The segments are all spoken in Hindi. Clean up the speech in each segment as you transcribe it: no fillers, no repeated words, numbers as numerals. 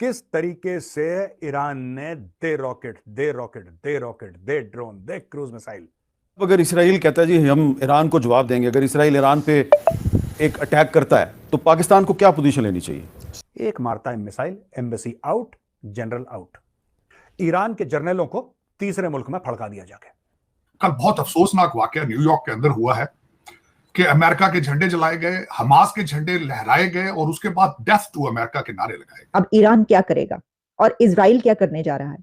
किस तरीके से ईरान ने दे रॉकेट, दे ड्रोन, दे क्रूज मिसाइल। अगर इसराइल कहता है जी हम ईरान को जवाब देंगे, अगर इसराइल ईरान पे एक अटैक करता है तो पाकिस्तान को क्या पोजीशन लेनी चाहिए? एक मारता है missile, embassy out, general out. Iran के जर्नलों को तीसरे मुल्क में फड़का दिया जाके। कल बहुत अफसोसनाक वाकया न्यूयॉर्क के अंदर हुआ है कि अमेरिका के झंडे जलाए गए, हमास के झंडे लहराए गए और उसके बाद डेथ टू अमेरिका के नारे लगाए। अब ईरान क्या करेगा और इजराइल क्या करने जा रहा है,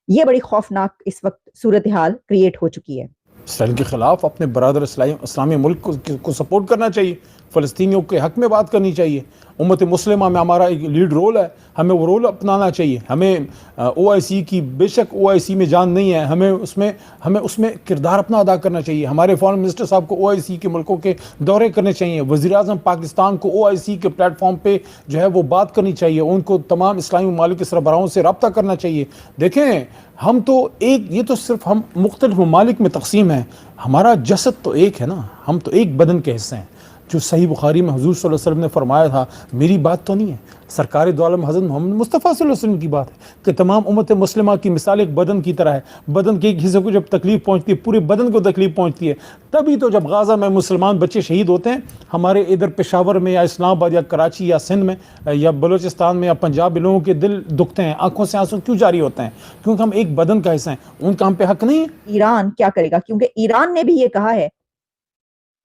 ये बड़ी खौफनाक इस वक्त सूरत हाल क्रिएट हो चुकी है। इसराइल के खिलाफ अपने बरादर इस्लामी मुल्क को सपोर्ट करना चाहिए, फ़लस्तीनियों के हक में बात करनी चाहिए। उम्मत मुस्लिमा में हमारा एक लीड रोल है, हमें वो रोल अपनाना चाहिए। हमें ओआईसी की, बेशक ओआईसी में जान नहीं है, हमें उसमें किरदार अपना अदा करना चाहिए। हमारे फॉरेन मिनिस्टर साहब को ओआईसी के मुल्कों के दौरे करने चाहिए। वज़ीर-ए-आज़म पाकिस्तान को ओआईसी के प्लेटफॉर्म पे जो है वो बात करनी चाहिए। उनको तमाम इस्लामी ममालिक के सरबराहों से रब्ता करना चाहिए। देखें, हम तो एक, ये तो सिर्फ हम मुख्तलिफ ममालिक में तकसीम हैं, हमारा जसद तो एक है ना, हम तो एक बदन के हिस्से हैं। जो सही बुखारी में हुजूर सल्लल्लाहु अलैहि वसल्लम ने फरमाया था, मेरी बात तो नहीं है, सरकार दो आलम हज़रत मोहम्मद मुस्तफ़ा सल्लल्लाहु अलैहि वसल्लम की बात है कि तमाम उम्मत मुस्लिमा की मिसाल एक बदन की तरह है। बदन के एक हिस्से को जब तकलीफ पहुंचती है, पूरे बदन को तकलीफ पहुंचती है। तभी तो जब गाज़ा में मुसलमान बच्चे शहीद होते हैं, हमारे इधर पेशावर में या इस्लामाबाद या कराची या सिंध में या बलूचिस्तान में या पंजाब में लोगों के दिल दुखते हैं, आंखों से आंसू क्यों जारी होते हैं? क्योंकि हम एक बदन का हिस्सा हैं। उनका हम पे हक नहीं है। ईरान क्या करेगा, क्योंकि ईरान ने भी ये कहा है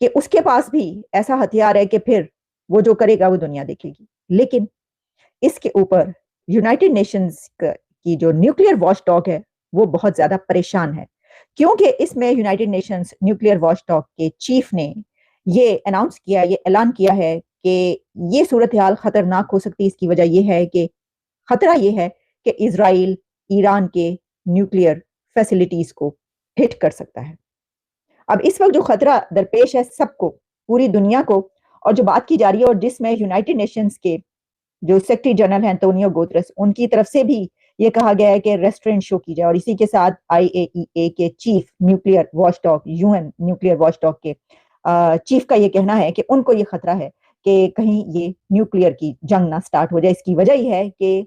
कि उसके पास भी ऐसा हथियार है कि फिर वो जो करेगा वो दुनिया देखेगी। लेकिन इसके ऊपर यूनाइटेड नेशंस की जो न्यूक्लियर वॉचडॉग है वो बहुत ज्यादा परेशान है, क्योंकि इसमें यूनाइटेड नेशंस न्यूक्लियर वॉचडॉग के चीफ ने ये अनाउंस किया, ये ऐलान किया है कि ये सूरत हाल खतरनाक हो सकती है। इसकी वजह यह है कि खतरा यह है कि इजराइल ईरान के न्यूक्लियर फैसिलिटीज को हिट कर सकता है। अब इस वक्त जो खतरा दरपेश है सबको, पूरी दुनिया को, और जो बात की जा रही है और जिसमें यूनाइटेड नेशंस के जो सेक्रेटरी जनरल हैं एंटोनियो गुतेरेस, उनकी तरफ से भी ये कहा गया है कि रेस्टोरेंट शो की जाए। और इसी के साथ IAEA के chief nuclear watchdog, UN nuclear watchdog के चीफ का ये कहना है कि उनको ये खतरा है कि कहीं ये न्यूक्लियर की जंग ना स्टार्ट हो जाए। इसकी वजह यह है कि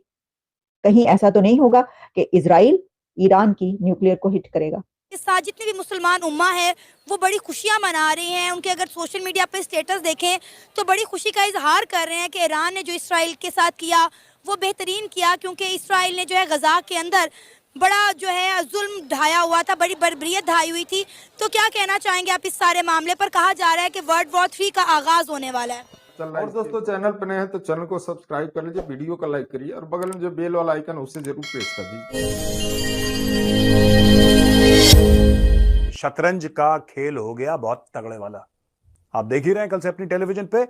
कहीं ऐसा तो नहीं होगा कि इजराइल ईरान की न्यूक्लियर को हिट करेगा। इस साथ जितनी भी मुसलमान उम्मा है वो बड़ी खुशियां मना रही हैं। उनके अगर सोशल मीडिया पे स्टेटस देखें तो बड़ी खुशी का इजहार कर रहे हैं कि ईरान ने जो इसराइल के साथ किया वो बेहतरीन किया, क्योंकि इसराइल ने जो है गजा के अंदर बड़ा जो है जुल्म ढाया हुआ था, बड़ी बर्बरियत ढाई हुई थी। तो क्या कहना चाहेंगे आप इस सारे मामले पर? कहा जा रहा है कि वर्ल्ड वॉर 3 का आगाज होने वाला है। और दोस्तों, चैनल पर नए हैं तो चैनल को सब्सक्राइब कर लीजिए, वीडियो को लाइक करिए और बगल में जो बेल वाला आइकन है उससे जरूर प्रेस कर दीजिए। शतरंज का खेल हो गया बहुत तगड़े वाला। आप देख ही रहे हैं कल से अपनी टेलीविजन पे।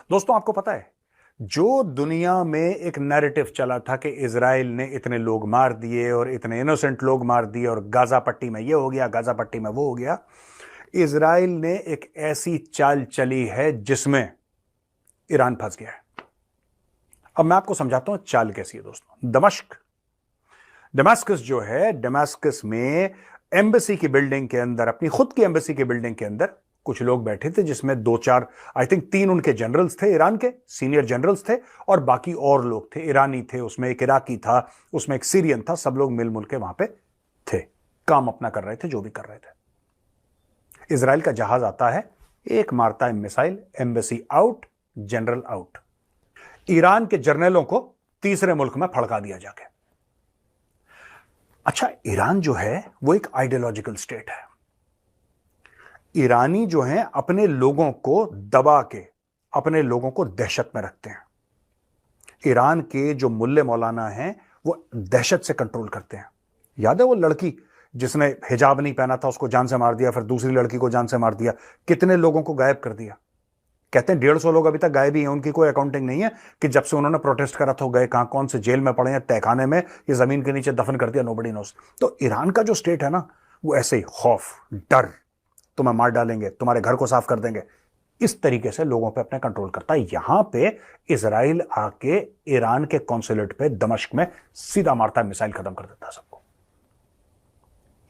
दोस्तों, आपको पता है जो दुनिया में एक नैरेटिव चला था कि इजराइल ने इतने लोग मार दिए और इतने इनोसेंट लोग मार दिए और गाजा पट्टी में ये हो गया, गाजा पट्टी में वो हो गया, इजराइल ने एक ऐसी चाल चली है जिसमें ईरान फंस गया है। अब मैं आपको समझाता हूं चाल कैसी है दोस्तों। दमास्कस जो है, दमास्कस में एम्बेसी की बिल्डिंग के अंदर, अपनी खुद की एम्बेसी की बिल्डिंग के अंदर कुछ लोग बैठे थे, जिसमें 2-4, आई थिंक 3 उनके जनरल्स थे, ईरान के सीनियर जनरल्स थे, और बाकी और लोग थे, ईरानी थे, उसमें एक इराकी था, उसमें एक सीरियन था। सब लोग मिलजुल के वहां पे थे, काम अपना कर रहे थे, जो भी कर रहे थे। इजराइल का जहाज आता है, एक मारता है missile, embassy out, general out. Iran के जर्नलों को तीसरे मुल्क में फड़का दिया जाके। अच्छा, ईरान जो है वो एक आइडियोलॉजिकल स्टेट है। ईरानी जो हैं अपने लोगों को दबा के अपने लोगों को दहशत में रखते हैं। ईरान के जो मुल्ले मौलाना हैं वो दहशत से कंट्रोल करते हैं। याद है वो लड़की जिसने हिजाब नहीं पहना था, उसको जान से मार दिया, फिर दूसरी लड़की को जान से मार दिया, कितने लोगों को गायब कर दिया। कहते हैं 150 लोग अभी तक गायब ही हैं, उनकी कोई अकाउंटिंग नहीं है कि जब से उन्होंने प्रोटेस्ट करा था गए कहां, कौन से जेल में पड़े हैं, तहखाने में, ये जमीन के नीचे दफन कर दिया, नोबडी नोस। तो ईरान का जो स्टेट है ना, वो ऐसे ही खौफ, डर, तुम्हें मार डालेंगे, तुम्हारे घर को साफ कर देंगे, इस तरीके से लोगों पे अपने कंट्रोल करता है। यहां पे इजराइल आके ईरान के कॉन्सुलेट पे दमिश्क में सीधा मारता है, मिसाइल खत्म कर देता है सबको।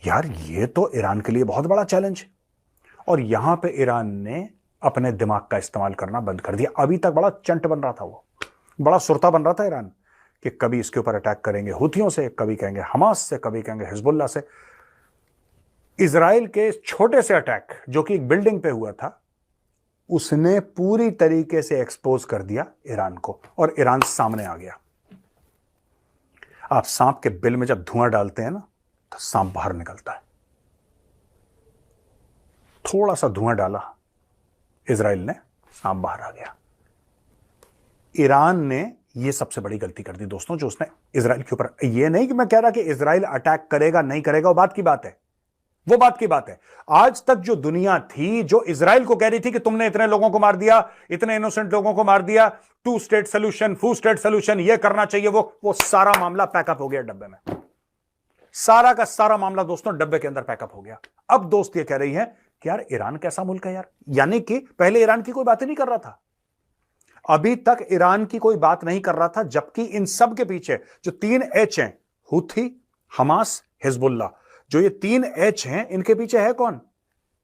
यार, ये तो ईरान के लिए बहुत बड़ा चैलेंज है। और यहां पे ईरान ने अपने दिमाग का इस्तेमाल करना बंद कर दिया। अभी तक बड़ा चंट बन रहा था, वो बड़ा सुरता बन रहा था ईरान कि कभी इसके ऊपर अटैक करेंगे हुथियों से, कभी कहेंगे हमास से, कभी कहेंगे हिजबुल्लाह से। इजराइल के छोटे से अटैक जो कि एक बिल्डिंग पे हुआ था, उसने पूरी तरीके से एक्सपोज कर दिया ईरान को, और ईरान सामने आ गया। आप सांप के बिल में जब धुआं डालते हैं ना, तो सांप बाहर निकलता है। थोड़ा सा धुआं डाला इजराइल ने, सांप बाहर आ गया। ईरान ने यह सबसे बड़ी गलती कर दी दोस्तों, जो उसने इजराइल के ऊपर, यह नहीं कि मैं कह रहा कि इजराइल अटैक करेगा नहीं करेगा, वो बात की बात है, वो बात की बात है। आज तक जो दुनिया थी जो इजराइल को कह रही थी कि तुमने इतने लोगों को मार दिया, इतने इनोसेंट लोगों को मार दिया, 2 स्टेट सोल्यूशन, 4 स्टेट सोल्यूशन, ये करना चाहिए, वो सारा मामला पैकअप हो गया डब्बे में। सारा का सारा मामला दोस्तों डब्बे के अंदर पैकअप हो गया। अब दोस्त ये कह रही है कि यार ईरान कैसा मुल्क है यार, यानी कि पहले ईरान की कोई बात ही नहीं कर रहा था, अभी तक ईरान की कोई बात नहीं कर रहा था, जबकि इन सब के पीछे जो 3 एच हैं, हुथी, हमास, हिजबुल्लाह, जो ये 3 एच हैं, इनके पीछे है कौन?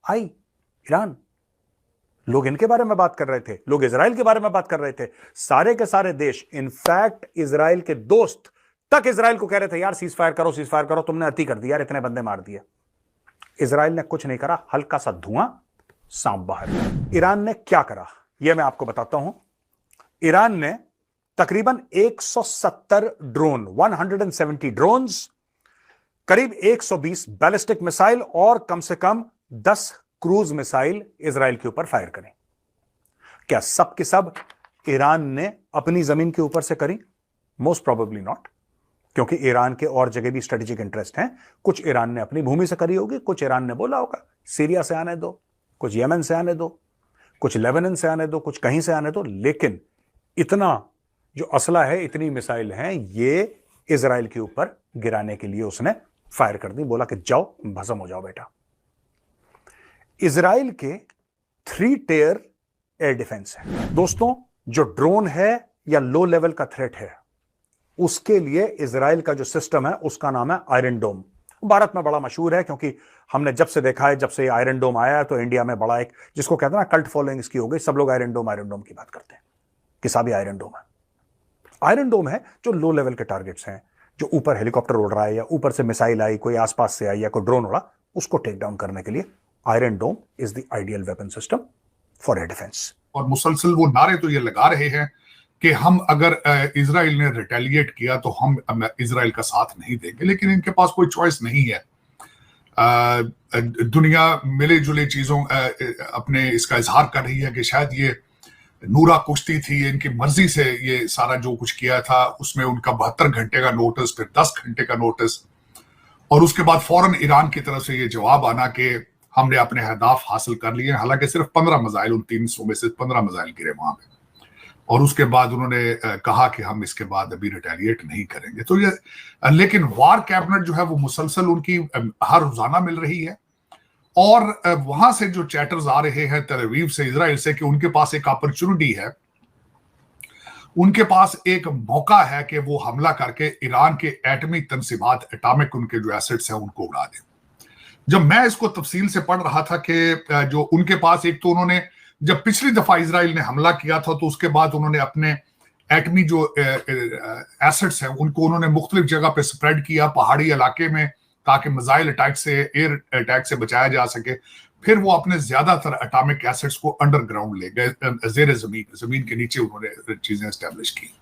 ईरान। लोग इनके बारे में बात कर रहे थे, लोग इजराइल के बारे में बात कर रहे थे, सारे के सारे देश, इनफैक्ट इजराइल के दोस्त तक इजराइल को कह रहे थे यार सीज फायर करो, तुमने अति कर दिया यार, इतने बंदे मार दिए। इजराइल ने कुछ नहीं करा, हल्का सा धुआं, सांप बाहर। ईरान ने क्या करा यह मैं आपको बताता हूं। ईरान ने तकरीबन 170 ड्रोन, 170 ड्रोन्स, करीब 120 बैलिस्टिक मिसाइल और कम से कम 10 क्रूज मिसाइल इजराइल के ऊपर फायर करें। क्या सब के सब ईरान ने अपनी जमीन के ऊपर से करी? मोस्ट प्रोबेबली नॉट, क्योंकि ईरान के और जगह भी स्ट्रेटेजिक इंटरेस्ट हैं। कुछ ईरान ने अपनी भूमि से करी होगी, कुछ ईरान ने बोला होगा सीरिया से आने दो, कुछ यमन से आने दो, कुछ लेबनान से आने दो, कुछ कहीं से आने दो, लेकिन इतना जो असला है, इतनी मिसाइल हैं, ये इजराइल के ऊपर गिराने के लिए उसने फायर कर दी, बोला कि जाओ भस्म हो जाओ बेटा। इजराइल के 3 टियर एयर डिफेंस है दोस्तों। जो ड्रोन है या लो लेवल का थ्रेट है, उसके लिए इजराइल का जो सिस्टम है उसका नाम है आयरन डोम। भारत में बड़ा मशहूर है, क्योंकि हमने जब से देखा है, जब से आयरन डोम आया है, तो इंडिया में बड़ा एक, जिसको कहते हैं ना कल्ट फॉलोइंग इसकी हो गई, सब लोग आयरन डोम की बात करते हैं कि साहब आयरन डोम है। आयरन डोम है जो लो लेवल के टारगेट्स हैं, जो ऊपर हेलीकॉप्टर उड़ रहा है या ऊपर से मिसाइल आई, कोई आसपास से आई या कोई ड्रोन उड़ा, उसको टेक डाउन करने के लिए iron dome is the ideal weapon system for air defence. और मुसलसल वो नारे तो ये लगा रहे हैं कि हम अगर इजराइल ने रिटेलिएट किया तो हम इजराइल का साथ नहीं देंगे, लेकिन इनके पास कोई चॉइस नहीं है। दुनिया मिले जुले चीजों अपने इसका इजहार कर रही है कि शायद ये नूरा कुश्ती थी, इनकी मर्जी से ये सारा जो कुछ किया था, उसमें उनका 72 घंटे का नोटिस, फिर 10 घंटे का नोटिस, और उसके बाद फौरन ईरान की तरफ से ये जवाब आना कि हमने अपने अहदाफ हासिल कर लिए। हालांकि सिर्फ 15 मिसाइल, उन 300 में से 15 मिसाइल गिरे वहां पे, और उसके बाद उन्होंने कहा कि हम इसके बाद अभी रिटेलिएट नहीं करेंगे। तो ये, लेकिन वार कैबिनेट जो है वो मुसलसल उनकी हर रोजाना मिल रही है, और वहां से जो चैटर्स आ रहे हैं तेल अवीव से, इजराइल से, कि उनके पास एक अपॉर्चुनिटी है, उनके पास एक मौका है कि वो हमला करके ईरान के एटमी तनसीबात, एटॉमिक उनके जो एसेट्स हैं उनको उड़ा दें। जब मैं इसको तफसील से पढ़ रहा था कि जो उनके पास, एक तो उन्होंने जब पिछली दफा इजराइल ने हमला किया था तो उसके बाद उन्होंने अपने एटमी जो एसेट्स हैं उनको उन्होंने मुख्तलिफ जगह पे स्प्रेड किया पहाड़ी इलाके में, ताकि मिसाइल अटैक से, एयर अटैक से बचाया जा सके। फिर वो अपने ज्यादातर एटॉमिक एसेट्स को अंडरग्राउंड ले गए, जेर जमीन के नीचे उन्होंने चीजें एस्टेब्लिश की।